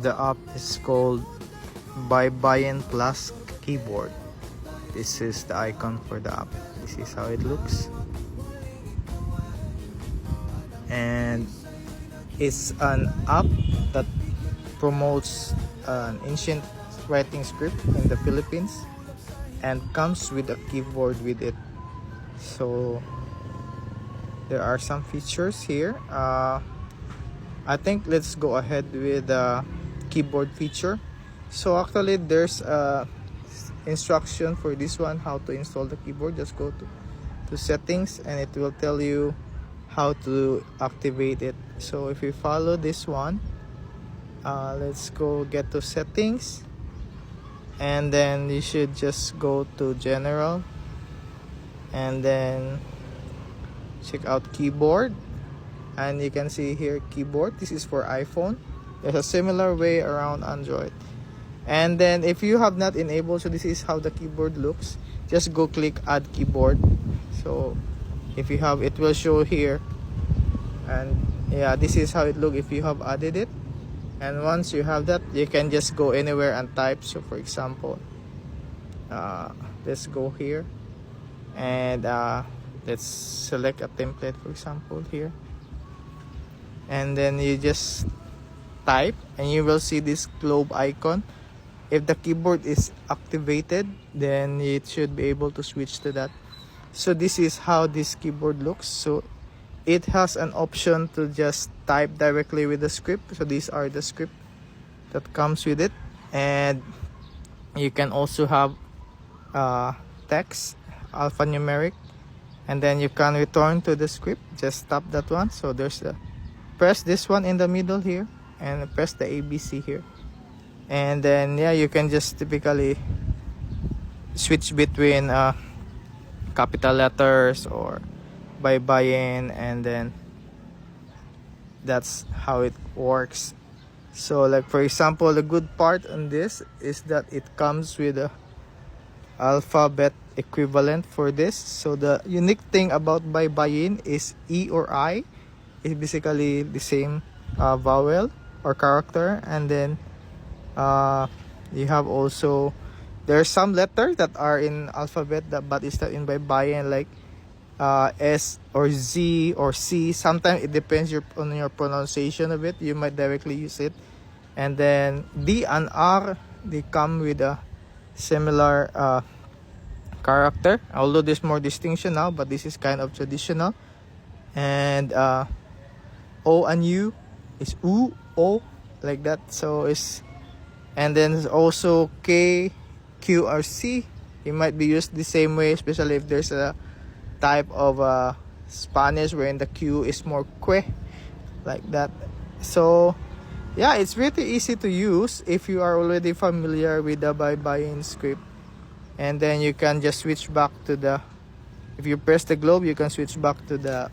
The app is called BuyBuy-in Plus Keyboard. This is the icon for the app. This is how it looks. And it's an app that promotes an ancient writing script in the Philippines and comes with a keyboard with it. So there are some features here. I think let's go ahead with the keyboard feature. So actually there's a instruction for this one, how to install the keyboard. Just go to settings and it will tell you how to activate it. So if you follow this one, let's go get to settings, and then you should just go to general and then check out keyboard, and you can see here keyboard. This is for iPhone. There's a similar way around Android. And then if you have not enabled, so this is how the keyboard looks, just go click add keyboard. So if you have, it will show here, and yeah, this is how it look if you have added it. And once you have that, you can just go anywhere and type. So for example, let's go here and let's select a template, for example here, and then you just type and you will see this globe icon. If the keyboard is activated, then it should be able to switch to that. So this is how this keyboard looks. So it has an option to just type directly with the script. So these are the script that comes with it, and you can also have text, alphanumeric, and then you can return to the script. Just tap that one. So there's the press this one in the middle here and press the ABC here, and then yeah, you can just typically switch between capital letters or BuyBuy-in, and then that's how it works. So like for example, the good part on this is that it comes with a alphabet equivalent for this. So the unique thing about BuyBuy-in is E or I is basically the same vowel or character, and then you have also, there are some letters that are in alphabet but it's not in BuyBuy-in, like S or Z or C. Sometimes it depends on your pronunciation of it. You might directly use it. And then D and R, they come with a similar character, although there's more distinction now, but this is kind of traditional. And O and U is U, O, like that. So it's, and then there's also K, Q, or C. It might be used the same way, especially if there's a type of Spanish wherein the Q is more que, like that. So yeah, it's really easy to use if you are already familiar with the BuyBuy-in script. And then you can just switch back to the, if you press the globe, you can switch back to the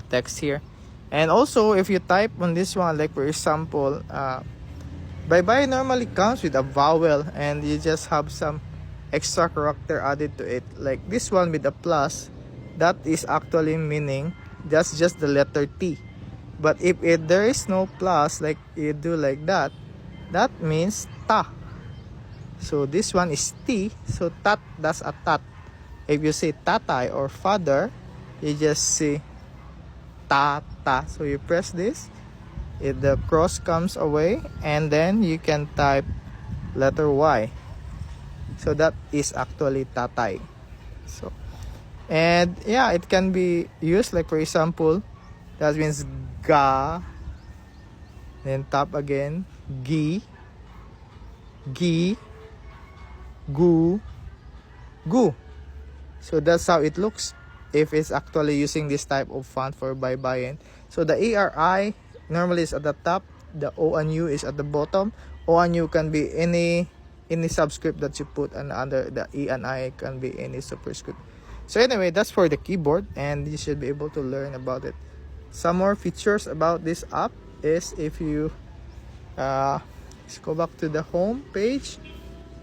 text here. And also if you type on this one, like for example, BuyBuy normally comes with a vowel and you just have some extra character added to it, like this one with a plus. That is actually meaning that's just the letter T. But if there is no plus, like you do like that, that means ta. So this one is T, so tat, that's a tat. If you say tatay or father, you just say tata. So you press this, the cross comes away, and then you can type letter Y. So that is actually tatay. So, and yeah, it can be used, like for example, that means ga, then tap again, gi, gi, gu, gu. So that's how it looks if it's actually using this type of font for BuyBuy-in. So the ARI normally is at the top, the O and U is at the bottom. O and U can be any subscript that you put, and under the E and I can be any superscript. So anyway, that's for the keyboard, and you should be able to learn about it. Some more features about this app is, if you let's go back to the home page,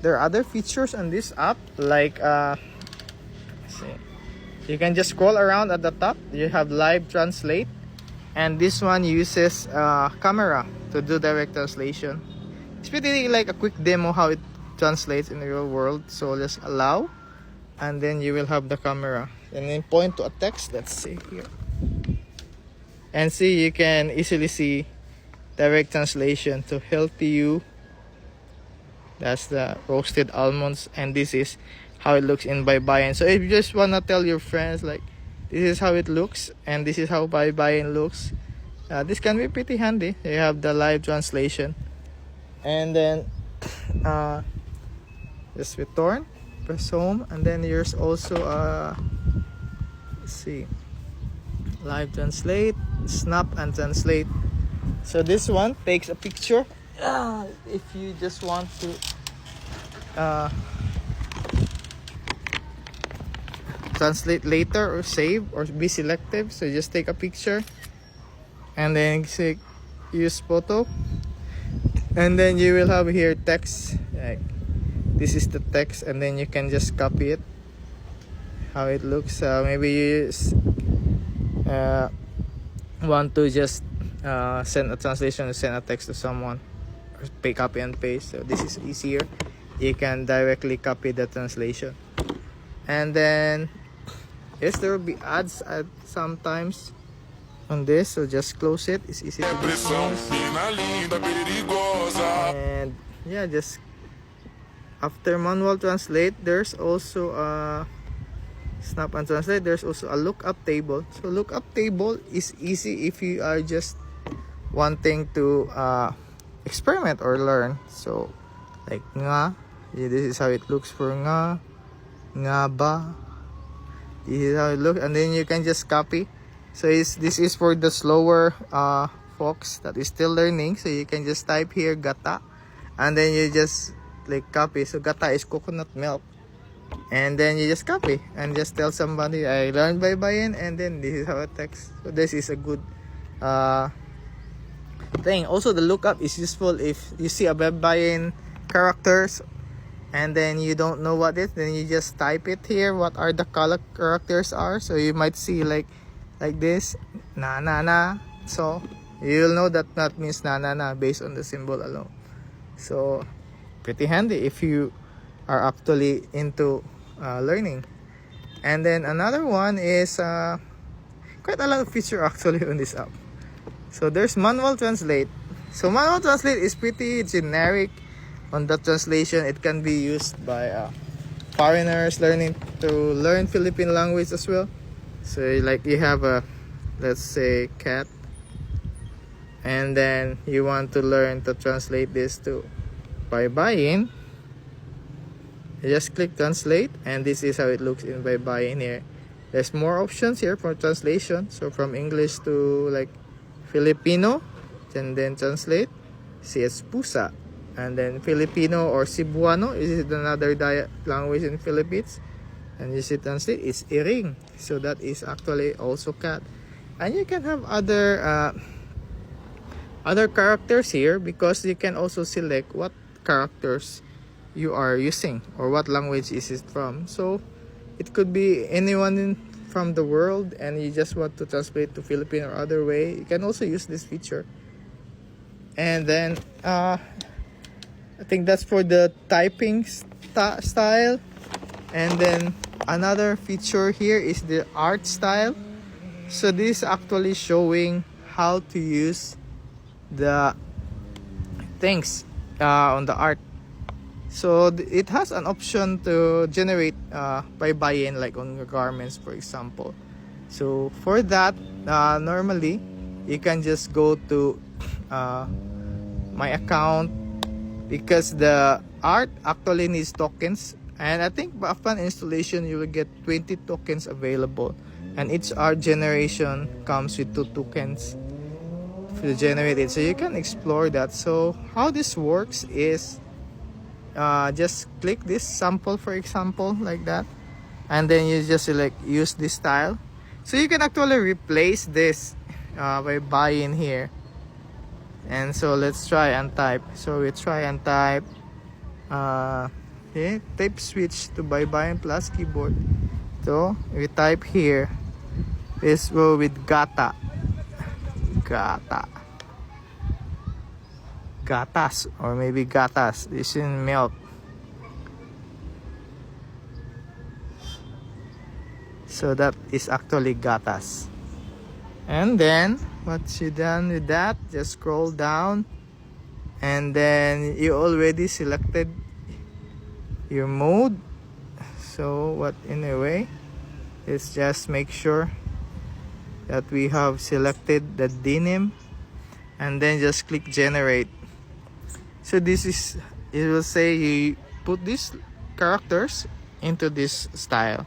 there are other features on this app, like let's see, you can just scroll around at the top. You have live translate, and this one uses camera. to do direct translation. It's pretty like a quick demo how it translates in the real world. So just allow, and then you will have the camera and then point to a text. Let's see here, and see, you can easily see direct translation to healthy you. That's the roasted almonds, and this is how it looks in Baybayin. So if you just wanna tell your friends like this is how it looks and this is how Baybayin looks, this can be pretty handy. You have the live translation, and then just return, press home, and then there's also let's see, live translate, snap and translate. So this one takes a picture. If you just want to translate later or save or be selective, so just take a picture and then say use photo, and then you will have here text, like this is the text, and then you can just copy it how it looks. Maybe you want to just send a translation or send a text to someone, or pay copy and paste. So this is easier. You can directly copy the translation, and then yes, there will be ads at sometimes on this, so just close it. It's easy to do. And yeah, just after manual translate, there's also a snap and translate. There's also a lookup table. So lookup table is easy if you are just wanting to experiment or learn. So like nga, yeah, this is how it looks for nga ba. This is how it looks, and then you can just copy. So this is for the slower folks that is still learning. So you can just type here gata, and then you just like copy. So gata is coconut milk, and then you just copy and just tell somebody I learned Baybayin, and then this is how it text. So this is a good thing. Also, the lookup is useful if you see a Baybayin characters and then you don't know what it is, then you just type it here what are the color characters are. So you might see like this na na na, so you'll know that means na na na based on the symbol alone. So pretty handy if you are actually into learning. And then another one is quite a lot of feature actually on this app. So there's manual translate. So manual translate is pretty generic on the translation. It can be used by foreigners learning to learn Philippine language as well. So like you have a, let's say, cat, and then you want to learn to translate this to Baybayin. You just click translate, and this is how it looks in Baybayin here. There's more options here for translation. So from English to like Filipino, and then translate. See, it's pusa. And then Filipino or Cebuano, is another language in Philippines. And you see translate, it's iring. So that is actually also cat. And you can have other characters here, because you can also select what characters you are using or what language is it from. So it could be anyone from the world, and you just want to translate to Philippine or other way, you can also use this feature. And then I think that's for the typing style. And then another feature here is the art style. So this is actually showing how to use the things on the art. So it has an option to generate Baybayin, like on your garments, for example. So for that, normally you can just go to my account, because the art actually needs tokens, and I think upon installation you will get 20 tokens available, and each art generation comes with 2 tokens to generate it. So you can explore that. So how this works is just click this sample, for example, like that, and then you just select use this style. So you can actually replace this by buying here. And so let's try and type. So we try and type okay, type switch to Baybayin plus keyboard. So we type here, this will with gata. gatas or maybe gatas. This is milk. So that is actually gatas. And then once you're done with that, just scroll down, and then you already selected your mode. So what in a way, let's just make sure that we have selected the denim, and then just click generate. So this is, it will say you put these characters into this style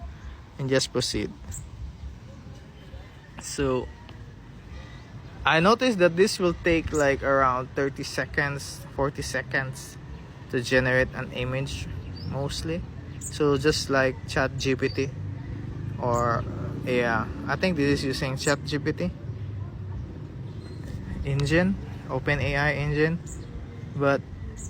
and just proceed. So I noticed that this will take like around 30 seconds, 40 seconds to generate an image mostly. So just like ChatGPT, or yeah, I think this is using ChatGPT engine, OpenAI engine. But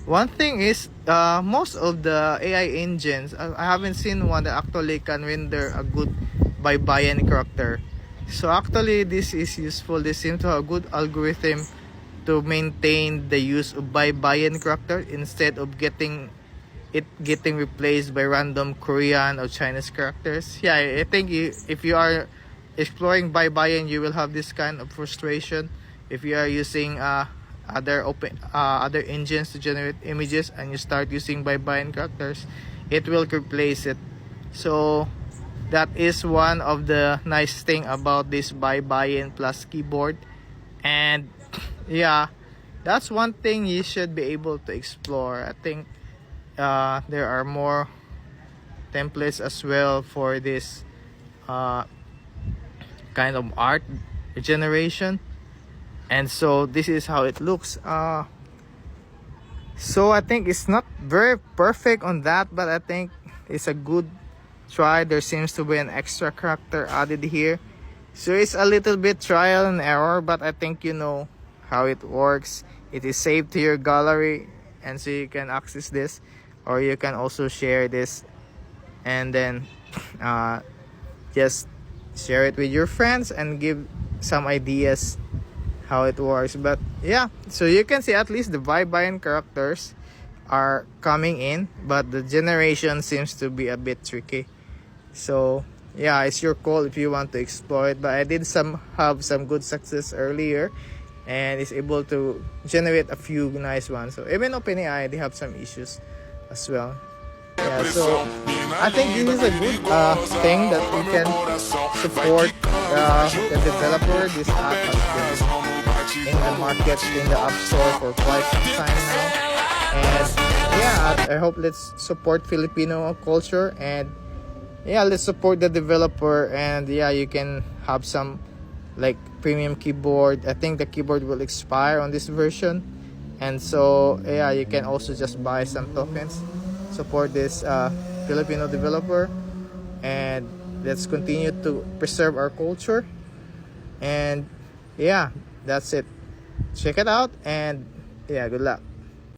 one thing is, most of the AI engines, I haven't seen one that actually can render a good Baybayin character. So actually this is useful. They seem to have a good algorithm to maintain the use of Baybayin character instead of getting replaced by random Korean or Chinese characters. Yeah, I think if you are exploring Baybayin, you will have this kind of frustration. If you are using other engines to generate images and you start using Baybayin characters, it will replace it. So that is one of the nice thing about this Baybayin Plus keyboard. And yeah, that's one thing you should be able to explore. I think there are more templates as well for this kind of art generation. And so this is how it looks. So I think it's not very perfect on that, but I think it's a good try. There seems to be an extra character added here, so it's a little bit trial and error, but I think you know how it works. It is saved to your gallery, and so you can access this, or you can also share this, and then just share it with your friends and give some ideas how it works. But yeah, so you can see at least the Baybayin characters are coming in, but the generation seems to be a bit tricky. So yeah, it's your call if you want to explore it, but I did have some good success earlier, and it's able to generate a few nice ones. So even OpenAI, they have some issues as well. Yeah, so I think this is a good thing that we can support the developer. This app has been in the market, in the App Store for quite some time now. And yeah, I hope let's support Filipino culture, and yeah, let's support the developer. And yeah, you can have some like premium keyboard. I think the keyboard will expire on this version, and so yeah, you can also just buy some tokens, support this Filipino developer, and let's continue to preserve our culture. And yeah, that's it. Check it out, and yeah, good luck.